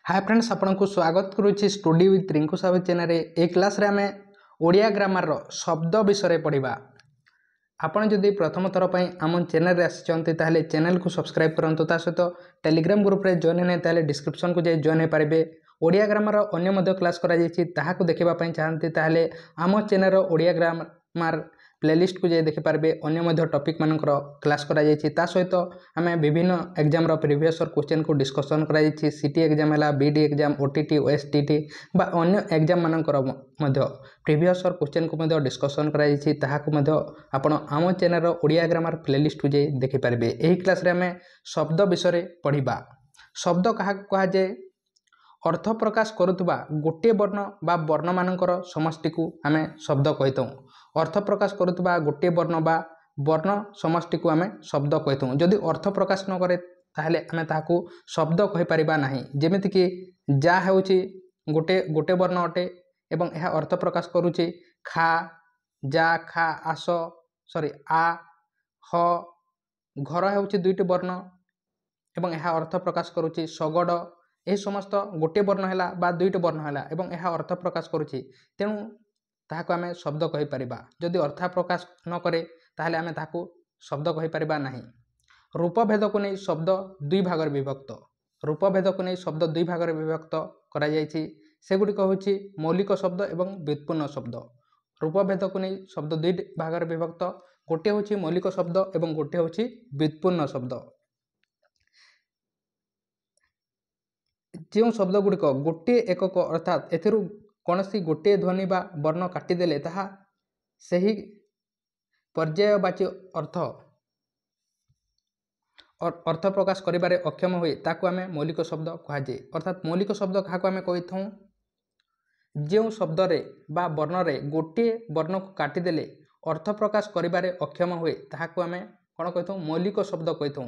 हाय friends आपको स्वागत करुच्ची study with Rinku Sahu channel ए क्लास रे आमे ओडिया ग्रामर रो शब्द विषय पढ़ा। आपण जदि प्रथम थर पर आम चैनल आसी ताहले चैनल को सब्सक्राइब करंतु ता सहित टेलीग्राम ग्रुप रे जॉइन होने ताहले डिस्क्रिप्शन को जाई जॉइन हो पारे। ओडिया ग्रामर अन्य मध्य क्लास करा जायछि ताहाको देखिबा पई चाहंती ताहले आम चैनल रो ओडिया ग्रामर प्लेलिस्ट को जाई देखि पारबे। अन्य मध्य टॉपिक मानकर क्लास करा जायछि ता सहित आमे विभिन्न एग्जाम रो प्रीवियस क्वेश्चन को डिस्कशन करा जायछि। सीटी एग्जाम हला, बीडी एग्जाम, ओटीटी, ओएसटीटी बा अन्य एग्जाम मानकर मध्य प्रीवियस क्वेश्चन को मध्य डिस्कशन करा जायछि ताहाको मध्य आपण आम चैनल रो ओडिया ग्रामर प्लेलिस्ट को जाई देखि पारबे। एही क्लास रे आमे शब्द विषय पढ़िबा। शब्द कहा कहा जाय अर्थ प्रकाश करुवा गोटे वर्ण बा वर्ण मानकर समष्टि को आमे शब्द कहितौ। अर्थ प्रकाश करुवा गोटे वर्ण बा वर्ण समष्टि को आमे शब्द कहितौ। जदि अर्थ प्रकाश न करे ताहले आमे ताहाको शब्द कहि परिबा नाही। जेमिति कि जा हेउची गोटे गोटे वर्ण अटे एवं यह अर्थ प्रकाश करूची खा, जा, खा, आस, सॉरी आ, ह, घर हेउची दुईटी वर्ण एवं यह अर्थ प्रकाश करूची शगड़। यह समस्त गोटे वर्ण है बा दुईट वर्ण है एवं यह अर्थ प्रकाश करुच्ची तेणु ताहाको आमे शब्द कहि परिबा। जदि अर्थ प्रकाश न करे ताहले आमे ताहाको शब्द कहि परिबा नाही। रूप भेद को नहीं शब्द दुई भागर विभक्त। रूप भेद को नहीं शब्द दुई भागर विभक्त करा जायछि। सेगुड़िक होछि मौलिक शब्द एवं व्युत्पन्न शब्द। रूप भेद को नहीं शब्द दुई भागर विभक्त, गोटे होछि मौलिक शब्द एवं गोटे होछि व्युत्पन्न शब्द। जो शब्द गुड़िक गोटे एकक अर्थात एथिरु कौनसी गोटे ध्वनि बा वर्ण काटिदेले ताहा सही पर्यायवाची अर्थ प्रकाश करिबारे अक्षम हुए ताकू आमे मौलिक शब्द कहा जाए। अर्थात मौलिक शब्द क्या आमे कहिथौ जो शब्द रे बा वर्ण रे गोटे वर्ण को काटिदेले अर्थ प्रकाश करिबारे अक्षम हुए ताहाकू आमे कोन कहिथौ मौलिक शब्द कहिथौ।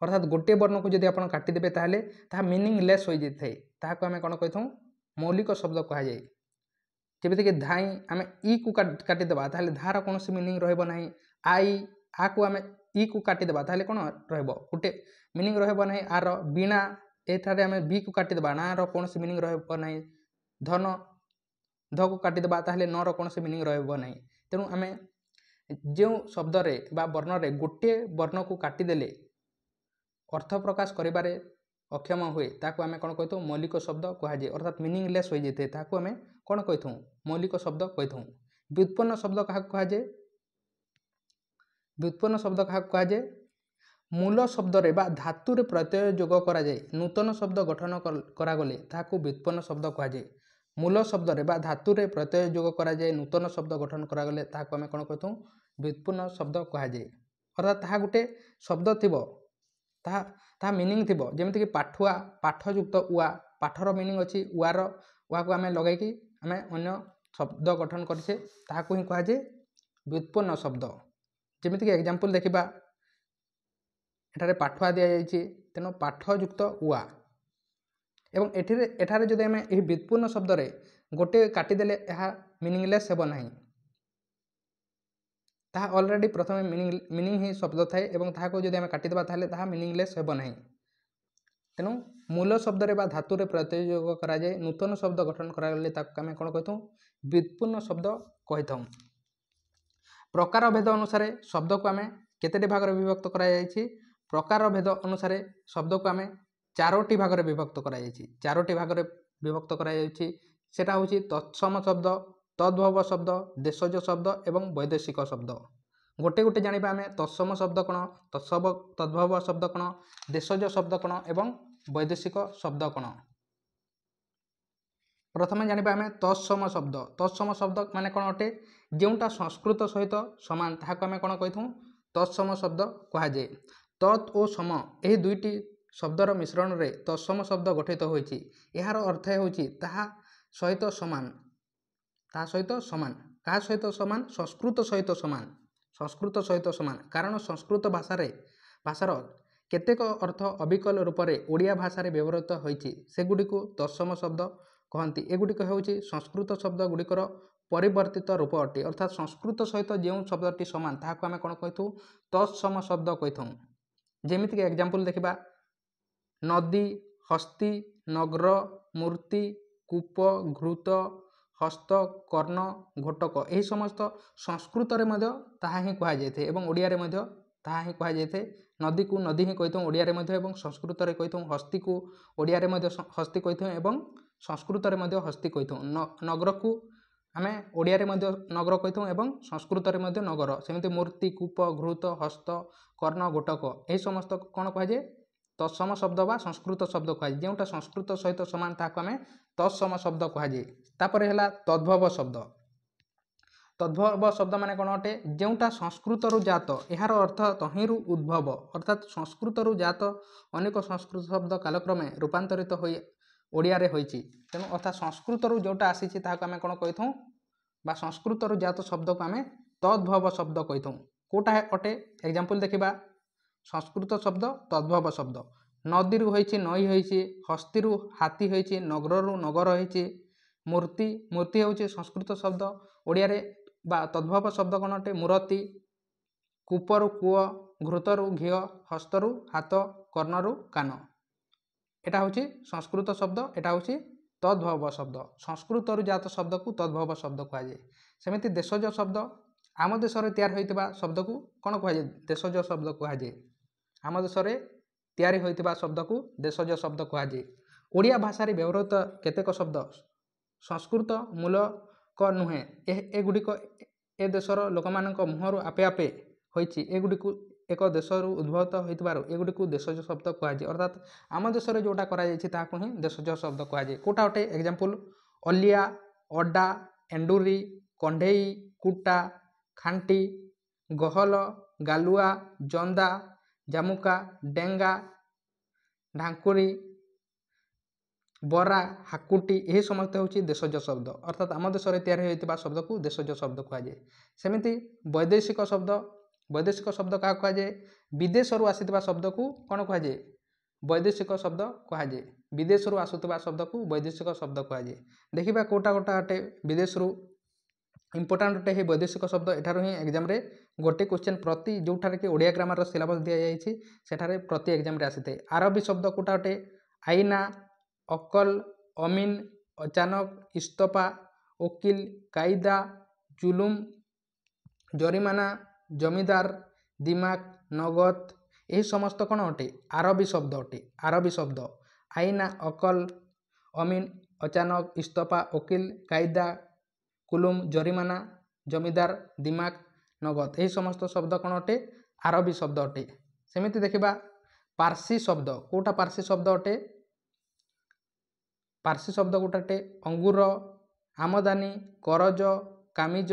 अर्थात गोटे वर्ण को जदि आपण काटिदेबे ताहले ताहा मीनिंगलेस हो जाए ताहाको आमे कोन कहिथौ मौलिक शब्द कहा जाए। जेमिति कि धाई आमे ई को काटिदेबा ताहले धार कोनोसी मीनिंग रहबो नाही। आई आ को आमे ई को काटिदेबा ताहले कोन रहबो गोटे मीनिंग रहबो नाही। आर बीणा एठारे आमे बी को काटिदेबा ना रो कोनोसी मीनिंग रहबो नाही। धन ध को काटिदेबा ताहले न रो कोनोसी मीनिंग रहबो नाही। तेणु आमे जो शब्द रे बा वर्ण रे गोटे वर्ण को काटिदेले अर्थ प्रकाश करिबारे अक्षम हुए ताकू आमे कोन कहिथौ मौलिक शब्द कहा जाए। अर्थात मीनिंगलेस हो जाए ताकू आमे कोन कहिथौ मौलिक शब्द कहिथौ। व्युत्पन्न शब्द कहा कहा जाए। व्युत्पन्न शब्द कहा कहा जाए मूल शब्द रे बा धातु रे प्रत्यय जोग करा जाए नूतन शब्द गठन करा गले ताकू व्युत्पन्न शब्द कहा जाए। मूल शब्द रे बा धातु रे प्रत्यय जोग करा जाए नूतन शब्द गठन करा गले ताकू आमे कोन कहिथौ व्युत्पन्न शब्द कहा जाए। अर्थात ताहा गोटे शब्द थिबो ताहा मीनिंग थिबो जेमिति कि पाठुआ पाठयुक्त उआ पाठर मीनिंग अछि उआर उआ को आमे लगाई कि आमे अन्य शब्द गठन करछे ताहाको ही कहा जाए व्युत्पन्न शब्द। जेमिति कि एग्जांपल देखिबा एठारे पाठुआ दिया जायछि तेनो पाठयुक्त उआ एवं एठारे जदि आमे एही व्युत्पन्न शब्द रे गोटे काटि देले एहा मीनिंगलेस हेबो नाही। ताहा ऑलरेडी प्रथम मीनिंग ही शब्द थाए एवं ताहा को जदि आमे काटिदेबा ताहले ताहा मीनिंगलेस हेबो नाही। तेणु मूल शब्द रे बा धातु रे प्रत्यय जोग करा जाए नूतन शब्द गठन करा गले ताकू आमे कोन कहिथौ व्युत्पन्न शब्द कहिथौ। प्रकार भेद अनुसार शब्द को आमे केतेटी भाग रे विभक्त करा जायछि। प्रकार भेद अनुसार शब्द को आमे चारोटी भाग रे विभक्त करा जायछि। चारोटी भाग रे विभक्त करा जायछि सेटा होछि तत्सम शब्द, तद्भव शब्द, देशज शब्द एवं वैदेशिक शब्द। गोटे गोटे जानिबा आमे तत्सम शब्द कोन, तद्भव शब्द कोन, देशज शब्द कोन एवं वैदेशिक शब्द कोन। प्रथम जानिबा आमे तत्सम शब्द। तत्सम शब्द माने कोन अटे जेउटा संस्कृत सहित समान ताहाको आमे कोन कहिथौ तत्सम शब्द कहा जाए। तत् ओ सम एही दुईटी शब्दर मिश्रण रे तत्सम शब्द गठित होइछि। एहार अर्थ होइछि ताहा सहित समान। ताहा सहित समान कहा सहित समान संस्कृत सहित समान। संस्कृत सहित समान कारण संस्कृत भाषार केतेक अर्थ अविकल रूप रे ओडिया भाषा रे व्यवहृत होइछि सेगुडी को तत्सम शब्द कहंती। एगुडी हेउछि संस्कृत शब्द गुडीकर परिवर्तित रूप अटे। अर्थात संस्कृत सहित जो शब्दटी समान ताहाको आमे कोन कहिथौ तत्सम शब्द कहिथौ। जेमिति कि एग्जांपल देखिबा नदी, ହସ୍ତି, ନଗ୍ର, ମୂର୍ତ୍ତି, କୂପ, ଘୃତ, ହସ୍ତ, କର୍ଣ୍ଣ, ଘୋଟକ ଏହି ସମସ୍ତ ସଂସ୍କୃତରେ ମଧ୍ୟ ତାହା ହିଁ କୁହାଯାଇଥାଏ ଏବଂ ଓଡ଼ିଆରେ ମଧ୍ୟ ତାହା ହିଁ କୁହାଯାଇଥାଏ। ନଦୀକୁ ନଦୀ ହିଁ କହିଥାଉ ଓଡ଼ିଆରେ ମଧ୍ୟ ଏବଂ ସଂସ୍କୃତରେ କହିଥାଉ ହସ୍ତିକୁ ଓଡ଼ିଆରେ ମଧ୍ୟ ହସ୍ତି କହିଥାଉ ଏବଂ ସଂସ୍କୃତରେ ମଧ୍ୟ ହସ୍ତି କହିଥାଉ। ନଗରକୁ ଆମେ ଓଡ଼ିଆରେ ମଧ୍ୟ ନଗର କହିଥାଉ ଏବଂ ସଂସ୍କୃତରେ ମଧ୍ୟ ନଗର। ସେମିତି ମୂର୍ତ୍ତି, କୂପ, ଘୃତ, ହସ୍ତ, କର୍ଣ୍ଣ, ଘୋଟକ ଏହି ସମସ୍ତ କ'ଣ କୁହାଯାଏ? ତତ୍ସମ ଶବ୍ଦ ବା ସଂସ୍କୃତ ଶବ୍ଦ କୁହାଯାଏ। ଯେଉଁଟା ସଂସ୍କୃତ ସହିତ ସମାନ ତାହାକୁ ଆମେ ତତ୍ସମ ଶବ୍ଦ କୁହାଯାଏ। ତାପରେ ହେଲା ତଦ୍ଭବ ଶବ୍ଦ। ତଦ୍ଭବ ଶବ୍ଦ ମାନେ କ'ଣ ଅଟେ? ଯେଉଁଟା ସଂସ୍କୃତରୁ ଜାତ, ଏହାର ଅର୍ଥ ତହିଁରୁ ଉଦ୍ଭବ, ଅର୍ଥାତ୍ ସଂସ୍କୃତରୁ ଜାତ ଅନେକ ସଂସ୍କୃତ ଶବ୍ଦ କାଳକ୍ରମେ ରୂପାନ୍ତରିତ ହୋଇ ଓଡ଼ିଆରେ ହୋଇଛି। ତେଣୁ ଅର୍ଥାତ୍ ସଂସ୍କୃତରୁ ଯେଉଁଟା ଆସିଛି ତାହାକୁ ଆମେ କ'ଣ କହିଥାଉ? ବା ସଂସ୍କୃତରୁ ଜାତ ଶବ୍ଦକୁ ଆମେ ତଦ୍ଭବ ଶବ୍ଦ କହିଥାଉ। କେଉଁଟା ଅଟେ? ଏକ୍ଜାମ୍ପଲ୍ ଦେଖିବା। ସଂସ୍କୃତ ଶବ୍ଦ ତଦ୍ଭବ ଶବ୍ଦ। ନଦୀରୁ ହୋଇଛି ନଈ ହୋଇଛି, ହସ୍ତିରୁ ହାତୀ ହୋଇଛି, ନଗରରୁ ନଗର ହୋଇଛି। ମୂର୍ତ୍ତି ହେଉଛି ସଂସ୍କୃତ ଶବ୍ଦ, ଓଡ଼ିଆରେ ବା ତଦ୍ଭବ ଶବ୍ଦ କ'ଣ ଅଟେ? ମୂରତି। କୂପରୁ କୂଅ, ଘୃତରୁ ଘିଅ, ହସ୍ତରୁ ହାତ, କର୍ଣ୍ଣରୁ କାନ। এটা ହେଉଛି ସଂସ୍କୃତ ଶବ୍ଦ, ଏଟା ହେଉଛି ତଦ୍ଭବ ଶବ୍ଦ। ସଂସ୍କୃତରୁ ଜାତ ଶବ୍ଦକୁ ତଦ୍ଭବ ଶବ୍ଦ କୁହାଯାଏ। ସେମିତି ଦେଶଜ ଶବ୍ଦ, ଆମ ଦେଶରେ ତିଆରି ହୋଇଥିବା ଶବ୍ଦକୁ କ'ଣ କୁହାଯାଏ? ଦେଶଜ ଶବ୍ଦ କୁହାଯାଏ। ଆମ ଦେଶରେ ତିଆରି ହୋଇଥିବା ଶବ୍ଦକୁ ଦେଶଜ ଶବ୍ଦ କୁହାଯାଏ। ଓଡ଼ିଆ ଭାଷାରେ ବ୍ୟବହୃତ କେତେକ ଶବ୍ଦ ସଂସ୍କୃତ ମୂଳକ ନୁହେଁ, ଏଗୁଡ଼ିକ ଏ ଦେଶର ଲୋକମାନଙ୍କ ମୁହଁରୁ ଆପେ ଆପେ ହୋଇଛି। ଏଗୁଡ଼ିକୁ ଏକ ଦେଶରୁ ଉଦ୍ଭୂତ ହୋଇଥିବାରୁ ଏଗୁଡ଼ିକୁ ଦେଶଜ ଶବ୍ଦ କୁହାଯାଏ। ଅର୍ଥାତ୍ ଆମ ଦେଶରେ ଯେଉଁଟା କରାଯାଇଛି ତାହାକୁ ହିଁ ଦେଶଜ ଶବ୍ଦ କୁହାଯାଏ। କେଉଁଟା ଅଟେ? ଏକ୍ଜାମ୍ପଲ୍ ଅଲିଆ, ଅଡ଼ା, ଏଣ୍ଡୁରି, କଣ୍ଢେଇ, କୁଟା, ଖାଣ୍ଟି, ଗହଲ, ଗାଲୁଆ, ଜନ୍ଦା, ଜାମୁକା, ଡେଙ୍ଗା, ଢାଙ୍କୁରି, ବରା, ହାକୁଟି ଏହି ସମସ୍ତ ହେଉଛି ଦେଶଜ ଶବ୍ଦ। ଅର୍ଥାତ୍ ଆମ ଦେଶରେ ତିଆରି ହୋଇଥିବା ଶବ୍ଦକୁ ଦେଶଜ ଶବ୍ଦ କୁହାଯାଏ। ସେମିତି ବୈଦେଶିକ ଶବ୍ଦ, ବୈଦେଶିକ ଶବ୍ଦ କାହାକୁ କୁହାଯାଏ? ବିଦେଶରୁ ଆସିଥିବା ଶବ୍ଦକୁ କ'ଣ କୁହାଯାଏ? ବୈଦେଶିକ ଶବ୍ଦ କୁହାଯାଏ। ବିଦେଶରୁ ଆସୁଥିବା ଶବ୍ଦକୁ ବୈଦେଶିକ ଶବ୍ଦ କୁହାଯାଏ। ଦେଖିବା କେଉଁଟା ଅଟେ ବିଦେଶରୁ ଇମ୍ପୋର୍ଟାଣ୍ଟ ଅଟେ ଏହି ବୈଦେଶିକ ଶବ୍ଦ। ଏଠାରୁ ହିଁ ଏକ୍ଜାମ୍ରେ ଗୋଟିଏ କ୍ୱେଶ୍ଚନ୍ ପ୍ରତି ଯେଉଁଠାରେ କି ଓଡ଼ିଆ ଗ୍ରାମାରର ସିଲାବସ୍ ଦିଆଯାଇଛି ସେଠାରେ ପ୍ରତି ଏକ୍ଜାମ୍ରେ ଆସିଥାଏ। ଆରବୀ ଶବ୍ଦ କେଉଁଟା ଅଟେ? ଆଇନା, ଅକଲ, ଅମିନ, ଅଚାନକ, ଇସ୍ତଫା, ଓକିଲ, କାଇଦା, ଜୁଲୁମ, ଜରିମାନା, ଜମିଦାର, ଦିମାଗ, ନଗଦ ଏହି ସମସ୍ତ କ'ଣ ଅଟେ? ଆରବୀ ଶବ୍ଦ ଅଟେ। ଆରବୀ ଶବ୍ଦ ଆଇନା, ଅକଲ, ଅମିନ, ଅଚାନକ, ଇସ୍ତଫା, ଓକିଲ, କାଇଦା, କୁଲୁମ, ଜରିମାନା, ଜମିଦାର, ଦିମାଗ, ନଗଦ ଏହି ସମସ୍ତ ଶବ୍ଦ କ'ଣ ଅଟେ? ଆରବୀ ଶବ୍ଦ ଅଟେ। ସେମିତି ଦେଖିବା ପାର୍ସୀ ଶବ୍ଦ। କେଉଁଟା ପାର୍ସୀ ଶବ୍ଦ ଅଟେ? ପାର୍ସୀ ଶବ୍ଦ କେଉଁଟା ଅଟେ? ଅଙ୍ଗୁର, ଆମଦାନୀ, କରଜ, କାମିଜ,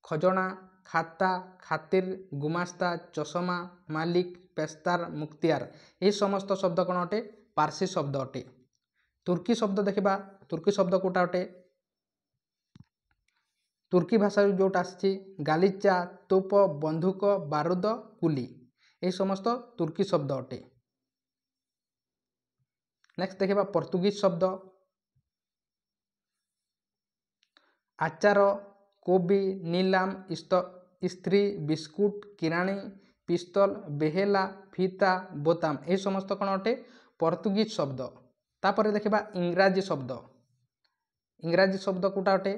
ଖଜଣା, ଖାତା, ଖାତିର, ଗୁମାସ୍ତା, ଚଷମା, ମାଲିକ, ପେସ୍ତାର, ମୁକ୍ତିଆର ଏହି ସମସ୍ତ ଶବ୍ଦ କ'ଣ ଅଟେ? ପାର୍ସୀ ଶବ୍ଦ ଅଟେ। ତୁର୍କୀ ଶବ୍ଦ ଦେଖିବା। ତୁର୍କୀ ଶବ୍ଦ କେଉଁଟା ଅଟେ? ତୁର୍କୀ ଭାଷାରୁ ଯେଉଁଟା ଆସିଛି ଗାଲିଚା, ତୋପ, ବନ୍ଧୁକ, ବାରୁଦ, କୁଲି ଏହି ସମସ୍ତ ତୁର୍କୀ ଶବ୍ଦ ଅଟେ। ନେକ୍ସଟ ଦେଖିବା ପର୍ତ୍ତୁଗୀଜ ଶବ୍ଦ। ଆଚାର, କୋବି, ନିଲାମ, ଇସ୍ତ୍ରୀ, ବିସ୍କୁଟ, କିରାଣୀ, ପିସ୍ତଲ, ବେହେଲା, ଫିତା, ବୋତାମ ଏହି ସମସ୍ତ କ'ଣ ଅଟେ? ପର୍ତ୍ତୁଗୀଜ ଶବ୍ଦ। ତାପରେ ଦେଖିବା ଇଂରାଜୀ ଶବ୍ଦ। ଇଂରାଜୀ ଶବ୍ଦ କେଉଁଟା ଅଟେ?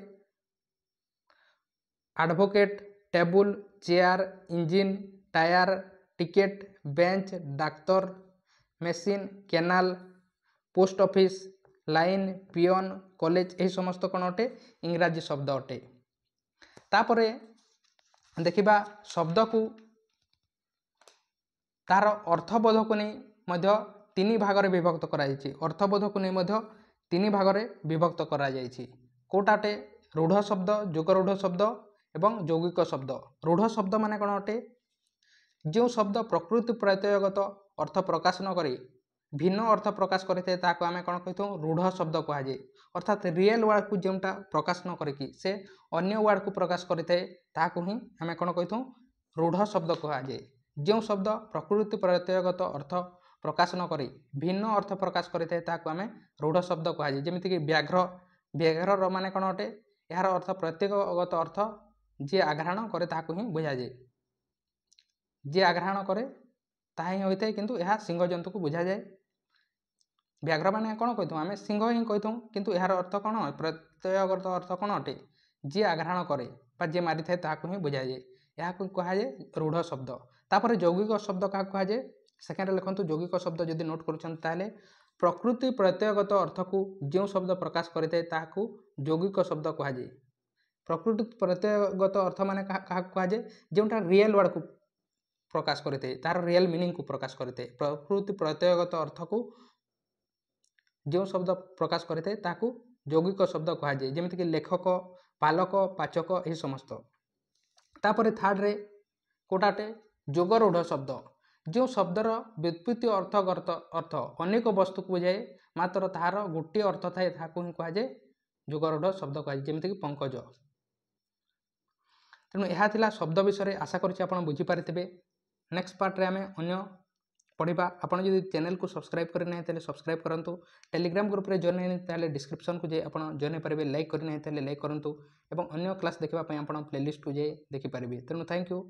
Advocate, table, chair, engine, tyre, ticket, bench, ଡାକ୍ତର, machine, canal, post office, line, peon, college ଏହି ସମସ୍ତ କ'ଣ ଅଟେ? ଇଂରାଜୀ ଶବ୍ଦ ଅଟେ। ତାପରେ ଦେଖିବା ଶବ୍ଦକୁ ତାହାର ଅର୍ଥବୋଧକୁ ନେଇ ମଧ୍ୟ ତିନି ଭାଗରେ ବିଭକ୍ତ କରାଯାଇଛି। ଅର୍ଥବୋଧକୁ ନେଇ ମଧ୍ୟ ତିନି ଭାଗରେ ବିଭକ୍ତ କରାଯାଇଛି। କେଉଁଟା ଅଟେ? ରୂଢ଼ ଶବ୍ଦ, ଯୋଗରୂଢ଼ ଶବ୍ଦ ଏବଂ ଯୌଗିକ ଶବ୍ଦ। ରୂଢ଼ ଶବ୍ଦ ମାନେ କ'ଣ ଅଟେ? ଯେଉଁ ଶବ୍ଦ ପ୍ରକୃତି ପ୍ରତ୍ୟୟଗତ ଅର୍ଥ ପ୍ରକାଶ ନ କରି ଭିନ୍ନ ଅର୍ଥ ପ୍ରକାଶ କରିଥାଏ ତାହାକୁ ଆମେ କ'ଣ କହିଥାଉ? ରୂଢ଼ ଶବ୍ଦ କୁହାଯାଏ। ଅର୍ଥାତ୍ ରିଏଲ୍ ୱାର୍ଡ଼କୁ ଯେଉଁଟା ପ୍ରକାଶ ନ କରିକି ସେ ଅନ୍ୟ ୱାର୍ଡ଼କୁ ପ୍ରକାଶ କରିଥାଏ ତାହାକୁ ହିଁ ଆମେ କ'ଣ କହିଥାଉ? ରୂଢ଼ ଶବ୍ଦ କୁହାଯାଏ। ଯେଉଁ ଶବ୍ଦ ପ୍ରକୃତି ପ୍ରତ୍ୟୟଗତ ଅର୍ଥ ପ୍ରକାଶ ନ କରି ଭିନ୍ନ ଅର୍ଥ ପ୍ରକାଶ କରିଥାଏ ତାହାକୁ ଆମେ ରୂଢ଼ ଶବ୍ଦ କୁହାଯାଏ। ଯେମିତିକି ବ୍ୟାଘ୍ର। ବ୍ୟାଘ୍ରର ମାନେ କ'ଣ ଅଟେ? ଏହାର ଅର୍ଥ ପ୍ରତ୍ୟୟଗତ ଅର୍ଥ ଯିଏ ଆଘ୍ରାଣ କରେ ତାହାକୁ ହିଁ ବୁଝାଯାଏ। ଯିଏ ଆଘ୍ରାଣ କରେ ତାହା ହିଁ ହୋଇଥାଏ, କିନ୍ତୁ ଏହା ସିଂହ ଜନ୍ତୁକୁ ବୁଝାଯାଏ। व्याघ्र माने कौन कही आम सिंह ही कही किंतु यार अर्थ कौन प्रत्ययगत अर्थ कौन अटे जी आघ्राण करे जी मारी थाए ताकू ही बुझा जाए यह कहुए रूढ़ शब्द तापर यौगिक शब्द क्या कहुए सेकेंड लिखु यौगिक शब्द जदि नोट कर प्रकृति प्रत्ययगत अर्थ को जो शब्द प्रकाश करें ताकू यौगिक शब्द कहुए प्रकृति प्रत्ययगत अर्थ माने क्या कहुए जोटा रियल वर्ड को प्रकाश करें तार रियल मीनिंग को प्रकाश करें प्रकृति प्रत्ययगत अर्थ को जो शब्द प्रकाश करें ताकू यौगिक शब्द कहुए जमीक लेखक पालक पाचक यह समस्त तापर थर्ड रे कोटाटे जोगरूढ़ शब्द जो शब्दर व्युत्पत्ति अर्थ अनेक वस्तु को बुझाए मात्र तार गोटे अर्थ थाए ताकू ही कहुए जोगरूढ़ शब्द कहुए जमीक पंकज तेणु यह थिला शब्द विषय आशा करुच्ची आपन बुझीपारे नेक्स्ट पार्ट रे आमे अन्य पढ़ा आपन जदि चैनल को सब्सक्राइब करना है सब्सक्राइब करूँ टेलीग्राम ग्रुप रे जॉइन नहीं डिस्क्रिप्शन को जाए आप जॉइन पारे लाइक करना है लाइक करूँ और अन्य क्लास देखापी आप प्लेलिस्ट को जाए देखिपारे तेणु थैंक यू।